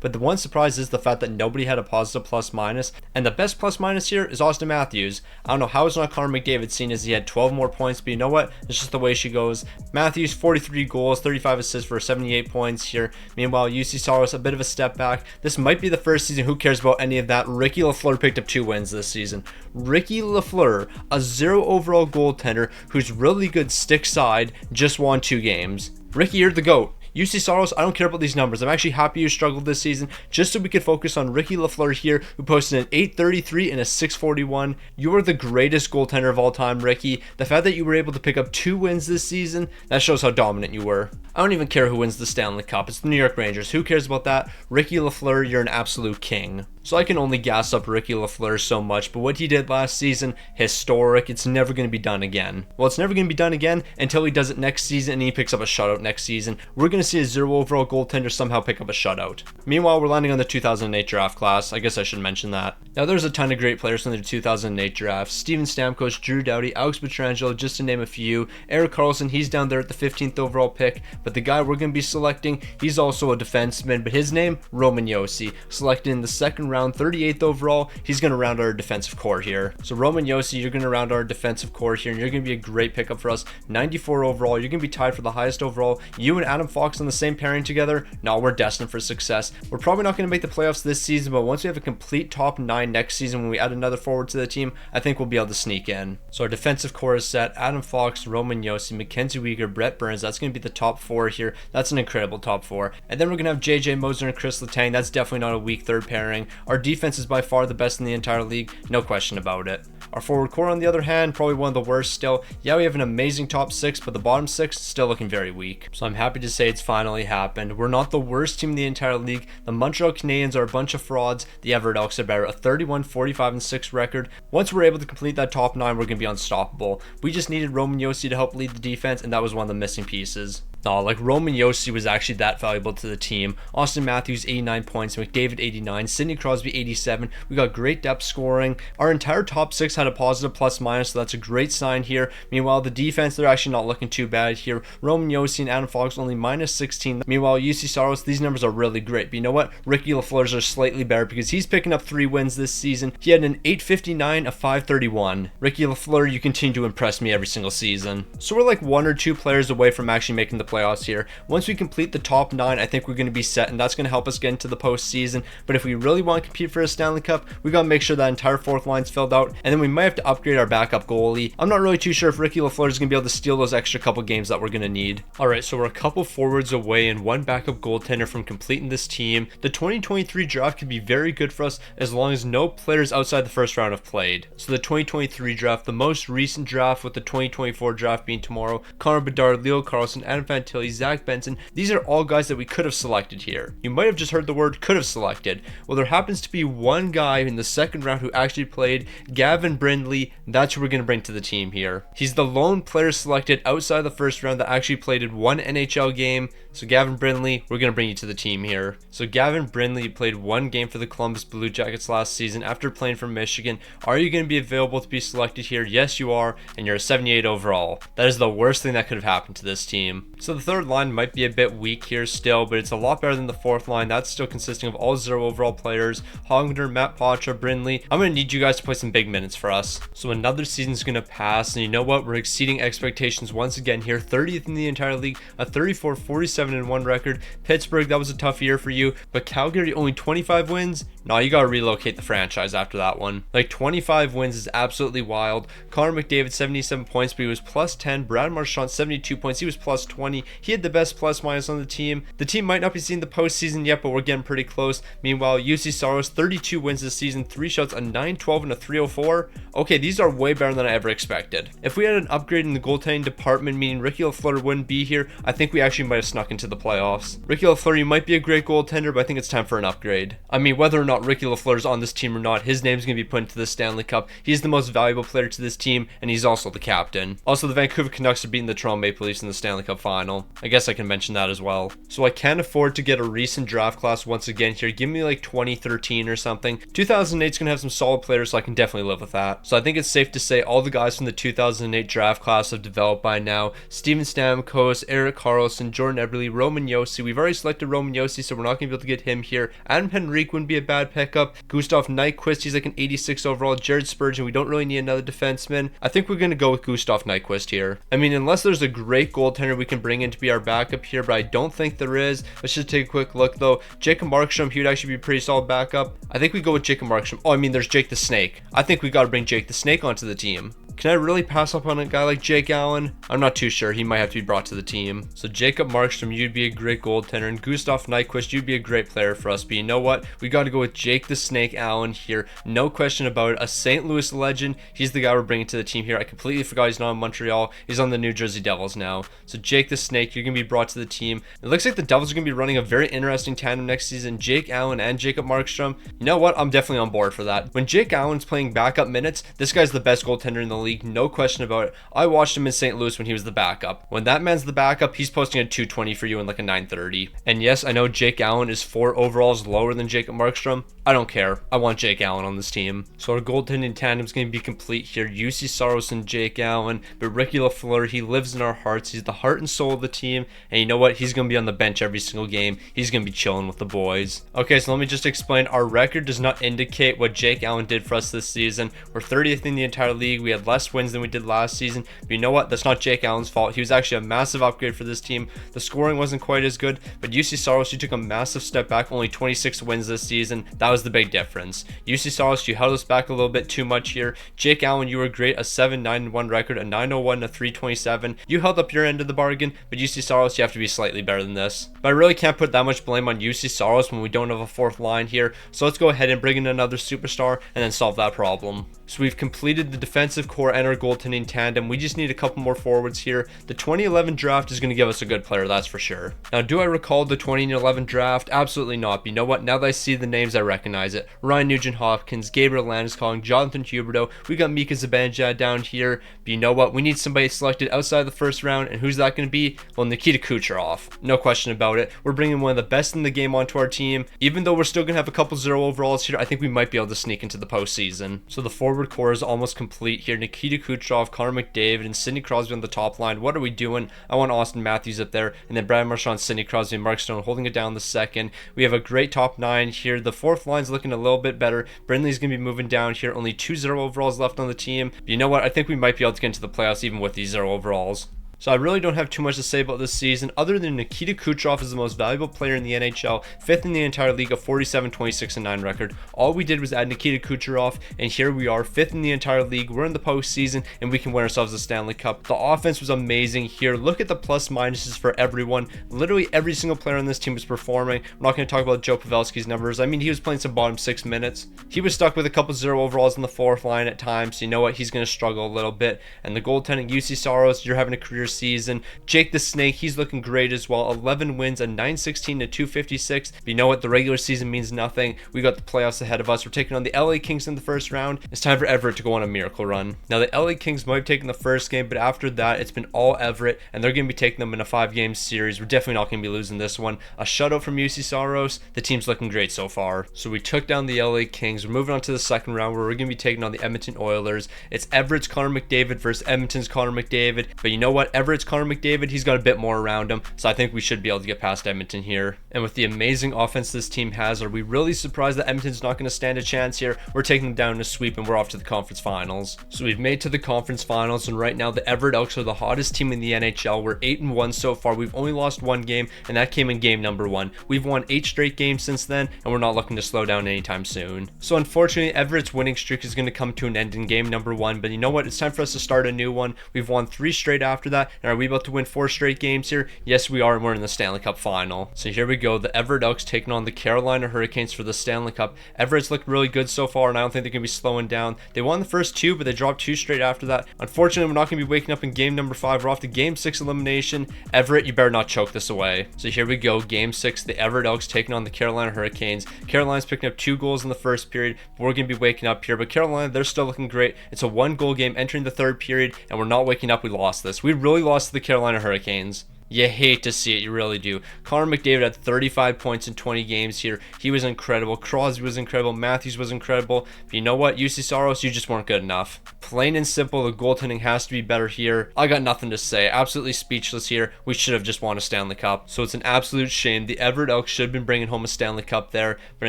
But the one surprise is the fact that nobody had a positive plus minus. And the best plus minus here is Austin Matthews. I don't know how it's not Connor McDavid, seeing as he had 12 more points. But you know what? It's just the way she goes. Matthews, 43 goals, 35 assists for 78 points here. Meanwhile, UC Saros, a bit of a step back. This might be the first season. Who cares about any of that? Ricky Lafleur picked up 2 wins this season. Ricky Lafleur, a 0 overall goaltender who's really good stick side, just won 2 games. Ricky, you're the GOAT. UC Saros, I don't care about these numbers. I'm actually happy you struggled this season, just so we could focus on Ricky Lafleur here, who posted an 833 and a 641. You are the greatest goaltender of all time, Ricky. The fact that you were able to pick up 2 wins this season, that shows how dominant you were. I don't even care who wins the Stanley Cup. It's the New York Rangers. Who cares about that? Ricky Lafleur, you're an absolute king. So I can only gas up Ricky Lafleur so much, but what he did last season, historic. It's never going to be done again. Well, it's never going to be done again until he does it next season and he picks up a shutout next season. We're going to see a 0 overall goaltender somehow pick up a shutout. Meanwhile, we're landing on the 2008 draft class. I guess I should mention that. Now, there's a ton of great players from the 2008 draft. Steven Stamkos, Drew Doughty, Alex Pietrangelo, just to name a few. Erik Karlsson, he's down there at the 15th overall pick, but the guy we're going to be selecting, he's also a defenseman, but his name, Roman Josi, selected in the second round, 38th overall. He's going to round our defensive core here. So Roman Josi, you're going to round our defensive core here, and you're going to be a great pickup for us. 94 overall. You're going to be tied for the highest overall. You and Adam Fox on the same pairing together, no, we're destined for success. We're probably not going to make the playoffs this season, but once we have a complete top 9 next season, when we add another forward to the team, I think we'll be able to sneak in. So our defensive core is set. Adam Fox, Roman Josi, Mackenzie Weegar, Brett Burns. That's going to be the top 4 here. That's an incredible top 4. And then we're going to have JJ Moser and Chris Letang. That's definitely not a weak third pairing. Our defense is by far the best in the entire league. No question about it. Our forward core, on the other hand, probably one of the worst still. Yeah, we have an amazing top 6, but the bottom 6 still looking very weak. So I'm happy to say it's finally happened. We're not the worst team in the entire league. The Montreal Canadiens are a bunch of frauds. The Everducks are better. A 31, 45, and 6 record. Once we're able to complete that top 9, we're going to be unstoppable. We just needed Roman Josi to help lead the defense, and that was one of the missing pieces. No, like Roman Josi was actually that valuable to the team. Austin Matthews, 89 points. McDavid, 89. Sidney Crosby, 87. We got great depth scoring. Our entire top 6 had a positive plus minus, so that's a great sign here. Meanwhile, the defense, they're actually not looking too bad here. Roman Josi and Adam Fox only minus 16. Meanwhile, UC Saros, these numbers are really great. But you know what? Ricky Lafleur's are slightly better because he's picking up 3 wins this season. He had an 859, a 531. Ricky Lafleur, you continue to impress me every single season. So we're like 1 or 2 players away from actually making the playoffs here. Once we complete the top 9, I think we're going to be set, and that's going to help us get into the postseason. But if we really want to compete for a Stanley Cup, we got to make sure that entire 4th line's filled out, and then we might have to upgrade our backup goalie. I'm not really too sure if Ricky Lafleur is going to be able to steal those extra couple games that we're going to need. Alright, so we're a couple forwards away and 1 backup goaltender from completing this team. The 2023 draft could be very good for us as long as no players outside the first round have played. So the 2023 draft, the most recent draft with the 2024 draft being tomorrow, Connor Bedard, Leo Carlson, Adam Fantilli, Zach Benson, these are all guys that we could have selected here. You might have just heard the word could have selected. Well, there happens to be one guy in the second round who actually played, Gavin Brindley. That's who we're going to bring to the team here. He's the lone player selected outside the first round that actually played in 1 NHL game. So Gavin Brindley, we're going to bring you to the team here. So Gavin Brindley played 1 game for the Columbus Blue Jackets last season after playing for Michigan. Are you going to be available to be selected here? Yes, you are, and you're a 78 overall. That is the worst thing that could have happened to this team. So the third line might be a bit weak here still, but it's a lot better than the 4th line. That's still consisting of all 0 overall players. Hollander, Matt Poitras, Brindley. I'm going to need you guys to play some big minutes for us. So another season's going to pass, and you know what? We're exceeding expectations once again here. 30th in the entire league, a 34, 47, and 1 record. Pittsburgh, that was a tough year for you, but Calgary only 25 wins. No, you got to relocate the franchise after that one. Like 25 wins is absolutely wild. Connor McDavid, 77 points, but he was plus 10. Brad Marchand, 72 points. He was plus 20. 2020. He had the best plus minus on the team. The team might not be seeing the postseason yet, but we're getting pretty close. Meanwhile, UC Saros, 32 wins this season, 3 shots, a 912 and a 304. Okay, these are way better than I ever expected. If we had an upgrade in the goaltending department, meaning Ricky Lafleur wouldn't be here, I think we actually might have snuck into the playoffs. Ricky Lafleur, you might be a great goaltender, but I think it's time for an upgrade. I mean, whether or not Ricky Lafleur is on this team or not, his name's going to be put into the Stanley Cup. He's the most valuable player to this team, and he's also the captain. Also, the Vancouver Canucks are beating the Toronto Maple Leafs in the Stanley Cup final. I guess I can mention that as well. So I can't afford to get a recent draft class once again here. Give me like 2013 or something. 2008 is going to have some solid players, so I can definitely live with that. So I think it's safe to say all the guys from the 2008 draft class have developed by now. Steven Stamkos, Erik Karlsson, Jordan Eberle, Roman Josi. We've already selected Roman Josi, so we're not going to be able to get him here. Adam Henrique wouldn't be a bad pickup. Gustav Nyquist, he's like an 86 overall. Jared Spurgeon, we don't really need another defenseman. I think we're going to go with Gustav Nyquist here. I mean, unless there's a great goaltender we can bring in to be our backup here, but I don't think there is. Let's just take a quick look though. Jacob Markstrom, he would actually be a pretty solid backup. I think we go with Jacob Markstrom. Oh, I mean, there's Jake the Snake. I think we got to bring Jake the Snake onto the team. Can I really pass up on a guy like Jake Allen? I'm not too sure. He might have to be brought to the team. So Jacob Markstrom, you'd be a great goaltender, and Gustav Nyquist, you'd be a great player for us. But you know what? We got to go with Jake the Snake Allen here. No question about it. A St. Louis legend. He's the guy we're bringing to the team here. I completely forgot he's not in Montreal. He's on the New Jersey Devils now. So Jake the Snake, you're going to be brought to the team. It looks like the Devils are going to be running a very interesting tandem next season. Jake Allen and Jacob Markstrom. You know what? I'm definitely on board for that. When Jake Allen's playing backup minutes, this guy's the best goaltender in the league. No question about it. I watched him in St. Louis when he was the backup. When that man's the backup, he's posting a 220 for you and like a 930. And yes, I know Jake Allen is 4 overalls lower than Jacob Markstrom. I don't care. I want Jake Allen on this team. So our goaltending tandem is going to be complete here. UC Saros and Jake Allen. But Ricky Lafleur, he lives in our hearts. He's the heart and soul of the team. And you know what? He's going to be on the bench every single game. He's going to be chilling with the boys. Okay, so let me just explain. Our record does not indicate what Jake Allen did for us this season. We're 30th in the entire league. We had less wins than we did last season. But you know what? That's not Jake Allen's fault. He was actually a massive upgrade for this team. The scoring wasn't quite as good. But UC Saros, you took a massive step back. Only 26 wins this season. That was the big difference. UC Saros, you held us back a little bit too much here. Jake Allen, you were great. A 7-9-1 record, a 901, a 327. You held up your end of the bargain. But UC Saros, you have to be slightly better than this. But I really can't put that much blame on UC Saros when we don't have a fourth line here. So let's go ahead and bring in another superstar and then solve that problem. So we've completed the defensive core and our goaltending tandem. We just need a couple more forwards here. The 2011 draft is going to give us a good player, that's for sure. Now, do I recall the 2011 draft? Absolutely not. But you know what? Now that I see the names, I recognize it. Ryan Nugent-Hopkins, Gabriel Landeskog, Jonathan Huberdeau. We got Mika Zibanejad down here. But you know what? We need somebody selected outside the first round. And who's that going to be? Well, Nikita Kucherov. No question about it. We're bringing one of the best in the game onto our team. Even though we're still going to have a couple 0 overalls here, I think we might be able to sneak into the postseason. So the forward core is almost complete here. Nikita Kucherov, Connor McDavid, and Sidney Crosby on the top line. What are we doing? I want Austin Matthews up there, and then Brad Marchand, Sidney Crosby, and Mark Stone holding it down the second. We have a great top 9 here. The fourth line's looking a little bit better. Brindley's going to be moving down here. Only 2 0 overalls left on the team. But you know what? I think we might be able to get into the playoffs even with these 0 overalls. So I really don't have too much to say about this season other than Nikita Kucherov is the most valuable player in the NHL, 5th in the entire league, a 47, 26, and 9 record. All we did was add Nikita Kucherov, and here we are, 5th in the entire league. We're in the postseason, and we can win ourselves a Stanley Cup. The offense was amazing here. Look at the plus minuses for everyone. Literally every single player on this team was performing. I'm not going to talk about Joe Pavelski's numbers. I mean, he was playing some bottom 6 minutes. He was stuck with a couple 0 overalls in the fourth line at times. So you know what? He's going to struggle a little bit. And the goaltending, UC Saros, you're having a career season. Jake the Snake, he's looking great as well. 11 wins, a 916 to 256. But you know what? The regular season means nothing. We got the playoffs ahead of us. We're taking on the LA Kings in the first round. It's time for Everett to go on a miracle run. Now, the LA Kings might have taken the first game, but after that, it's been all Everett, and they're going to be taking them in a 5-game series. We're definitely not going to be losing this one. A shutout from UC Saros. The team's looking great so far. So we took down the LA Kings. We're moving on to the second round where we're going to be taking on the Edmonton Oilers. It's Everett's Connor McDavid versus Edmonton's Connor McDavid. But you know what? Everett's Connor McDavid, he's got a bit more around him, so I think we should be able to get past Edmonton here. And with the amazing offense this team has, are we really surprised that Edmonton's not going to stand a chance here? We're taking them down in a sweep, and we're off to the conference finals. So we've made to the conference finals, and right now the Everett Elks are the hottest team in the NHL. We're 8-1 so far. We've only lost 1 game, and that came in game number 1. We've won 8 straight games since then, and we're not looking to slow down anytime soon. So unfortunately, Everett's winning streak is going to come to an end in game number 1, but you know what? It's time for us to start a new one. We've won 3 straight after that, that. And are we about to win 4 straight games here? Yes, we are, and we're in the Stanley Cup final. So here we go. The Everett Elks taking on the Carolina Hurricanes for the Stanley Cup. Everett's looked really good so far, and I don't think they're going to be slowing down. They won the first 2, but they dropped 2 straight after that. Unfortunately, we're not going to be waking up in game number 5. We're off to game 6 elimination. Everett, you better not choke this away. So here we go. Game 6, the Everett Elks taking on the Carolina Hurricanes. Carolina's picking up 2 goals in the first period, but we're going to be waking up here. But Carolina, they're still looking great. It's a 1-goal game entering the 3rd period, and we're not waking up. We lost this. We really lost to the Carolina Hurricanes. You hate to see it, you really do. Connor McDavid had 35 points in 20 games here. He was incredible. Crosby was incredible. Matthews was incredible. But you know what? UC Saros, you just weren't good enough. Plain and simple, the goaltending has to be better here. I got nothing to say. Absolutely speechless here. We should have just won a Stanley Cup. So it's an absolute shame. The Everett Elks should have been bringing home a Stanley Cup there, but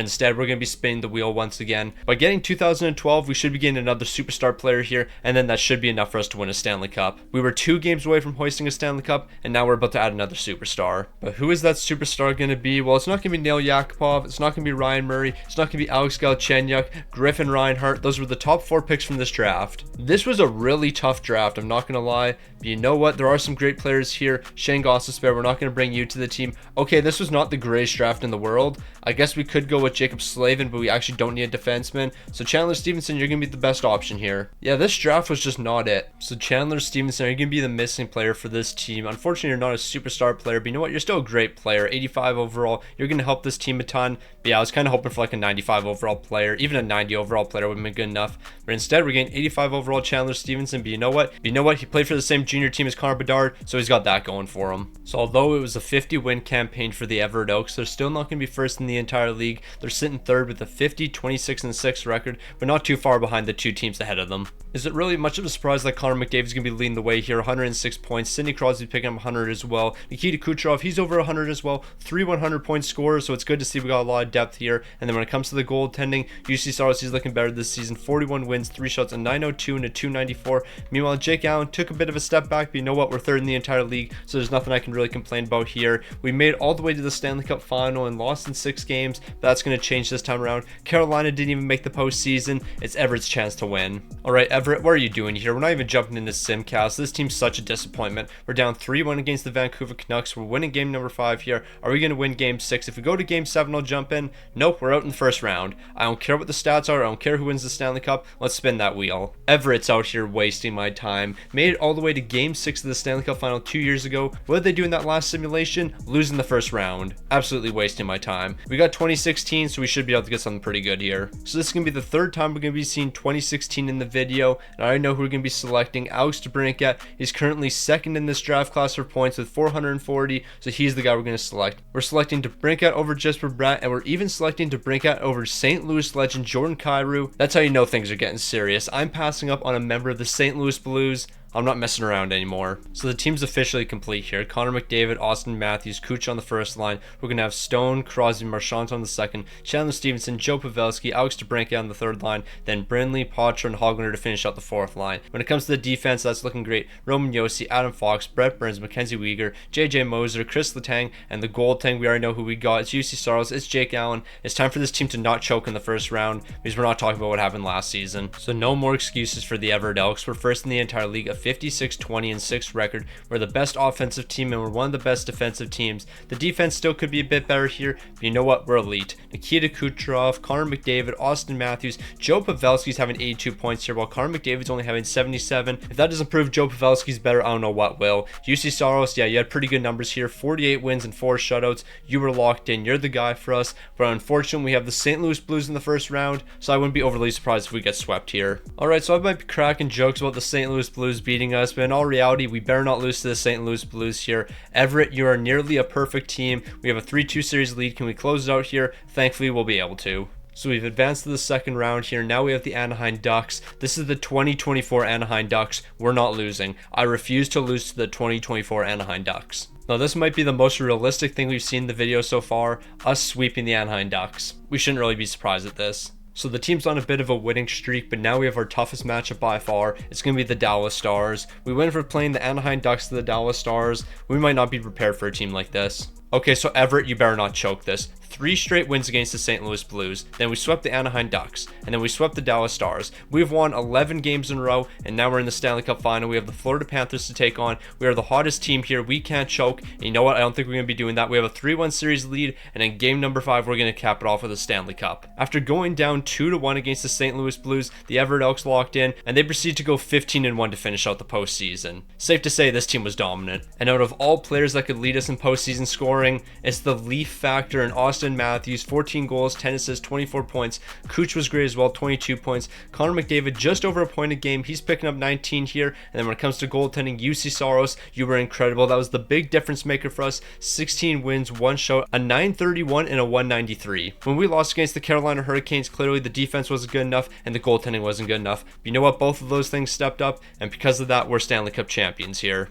instead we're going to be spinning the wheel once again. By getting 2012, we should be getting another superstar player here, and then that should be enough for us to win a Stanley Cup. We were 2 games away from hoisting a Stanley Cup, and now we're about to add another superstar. But who is that superstar going to be? Well, it's not going to be Nail Yakupov. It's not going to be Ryan Murray. It's not going to be Alex Galchenyuk, Griffin Reinhart. Those were the top 4 picks from this draft. This was a really tough draft, I'm not going to lie. But you know what? There are some great players here. Shane Gostisbehere, we're not going to bring you to the team. Okay, this was not the greatest draft in the world. I guess we could go with Jacob Slavin, but we actually don't need a defenseman. So Chandler Stevenson, you're going to be the best option here. Yeah, this draft was just not it. So Chandler Stevenson, you're going to be the missing player for this team. Unfortunately, you're not a superstar player, but you know what? You're still a great player. 85 overall. You're going to help this team a ton. But yeah, I was kind of hoping for like a 95 overall player. Even a 90 overall player would have been good enough. But instead, we're getting 85 overall Chandler Stevenson. But you know what? He played for the same junior team as Connor Bedard, so he's got that going for him. So although it was a 50-win campaign for the Everett Elks, they're still not going to be first in the entire league. They're sitting 3rd with a 50, 26-6 record, but not too far behind the 2 teams ahead of them. Is it really much of a surprise that Connor McDavid's going to be leading the way here? 106 points. Sidney Crosby picking up 100 as well. Nikita Kucherov, he's over 100 as well. 3 100-point scorers, so it's good to see we got a lot of depth here. And then when it comes to the goaltending, UC Saros, he's looking better this season. 41 wins, 3 shots, a 902 and a 294. Meanwhile, Jake Allen took a bit of a step back, but you know what? We're 3rd in the entire league, so there's nothing I can really complain about here. We made all the way to the Stanley Cup final and lost in 6 games. That's going to change this time around. Carolina didn't even make the postseason. It's Everett's chance to win. All right, Everett, what are you doing here? We're not even jumping into Simcast. This team's such a disappointment. We're down 3-1 against the Vancouver Canucks. We're winning game number 5 here. Are we going to win game 6? If we go to game 7, I'll jump in. Nope, we're out in the first round. I don't care what the stats are. I don't care who wins the Stanley Cup. Let's spin that wheel. Everett's out here wasting my time. Made it all the way to game 6 of the Stanley Cup final 2 years ago. What did they do in that last simulation? Losing the first round. Absolutely wasting my time. We got 2016, so we should be able to get something pretty good here. So this is going to be the 3rd time we're going to be seeing 2016 in the video, and I already know who we're going to be selecting. Alex DeBrincat is currently 2nd in this draft class for points with 440, so he's the guy we're going to select. We're selecting DeBrincat over Jesper Bratt, and we're even selecting DeBrincat over St. Louis legend Jordan Kyrou. That's how you know things are getting serious. I'm passing up on a member of the St. Louis Blues. I'm not messing around anymore. So the team's officially complete here. Connor McDavid, Austin Matthews, Kuch on the first line. We're going to have Stone, Crosby, Marchand on the second, Chandler Stevenson, Joe Pavelski, Alex DeBrincat on the 3rd line, then Brindley, Poitras, and Hoglander to finish out the 4th line. When it comes to the defense, that's looking great. Roman Josi, Adam Fox, Brett Burns, Mackenzie Weegar, JJ Moser, Chris Letang, and the goaltending, we already know who we got. It's UC Saros, it's Jake Allen. It's time for this team to not choke in the first round because we're not talking about what happened last season. So no more excuses for the Everett Elks. We're 1st in the entire league, a 56-20-6 record. We're the best offensive team and we're one of the best defensive teams. The defense still could be a bit better here, but you know what? We're elite. Nikita Kucherov, Connor McDavid, Austin Matthews, Joe Pavelski's having 82 points here while Connor McDavid's only having 77. If that doesn't prove Joe Pavelski's better, I don't know what will. UC Saros, yeah, you had pretty good numbers here. 48 wins and 4 shutouts. You were locked in. You're the guy for us. But unfortunately, we have the St. Louis Blues in the first round, so I wouldn't be overly surprised if we get swept here. Alright, so I might be cracking jokes about the St. Louis Blues beating us, but in all reality, we better not lose to the St. Louis Blues here. Everett, you are nearly a perfect team. We have a 3-2 series lead. Can we close it out here? Thankfully, we'll be able to. So we've advanced to the second round here. Now we have the Anaheim Ducks. This is the 2024 Anaheim Ducks. We're not losing. I refuse to lose to the 2024 Anaheim Ducks. Now this might be the most realistic thing we've seen in the video so far, us sweeping the Anaheim Ducks. We shouldn't really be surprised at this. So the team's on a bit of a winning streak, but now we have our toughest matchup by far. It's going to be the Dallas Stars. We went for playing the Anaheim Ducks to the Dallas Stars. We might not be prepared for a team like this. Okay, so Everett, you better not choke this. 3 straight wins against the St. Louis Blues, then we swept the Anaheim Ducks, and then we swept the Dallas Stars. We've won 11 games in a row, and now we're in the Stanley Cup final. We have the Florida Panthers to take on. We are the hottest team here. We can't choke. And you know what? I don't think we're going to be doing that. We have a 3-1 series lead, and in game number 5, we're going to cap it off with a Stanley Cup. After going down 2-1 against the St. Louis Blues, the Everett Elks locked in, and they proceed to go 15-1 to finish out the postseason. Safe to say this team was dominant. And out of all players that could lead us in postseason scoring, it's the Leaf factor in Austin Matthews, 14 goals, 10 assists, 24 points. Cooch was great as well, 22 points. Connor McDavid just over a point a game. He's picking up 19 here. And then when it comes to goaltending, UC Saros, you were incredible. That was the big difference maker for us. 16 wins, 1 shutout, a 931 and a 193. When we lost against the Carolina Hurricanes, clearly the defense wasn't good enough and the goaltending wasn't good enough. But you know what? Both of those things stepped up, and because of that, we're Stanley Cup champions here.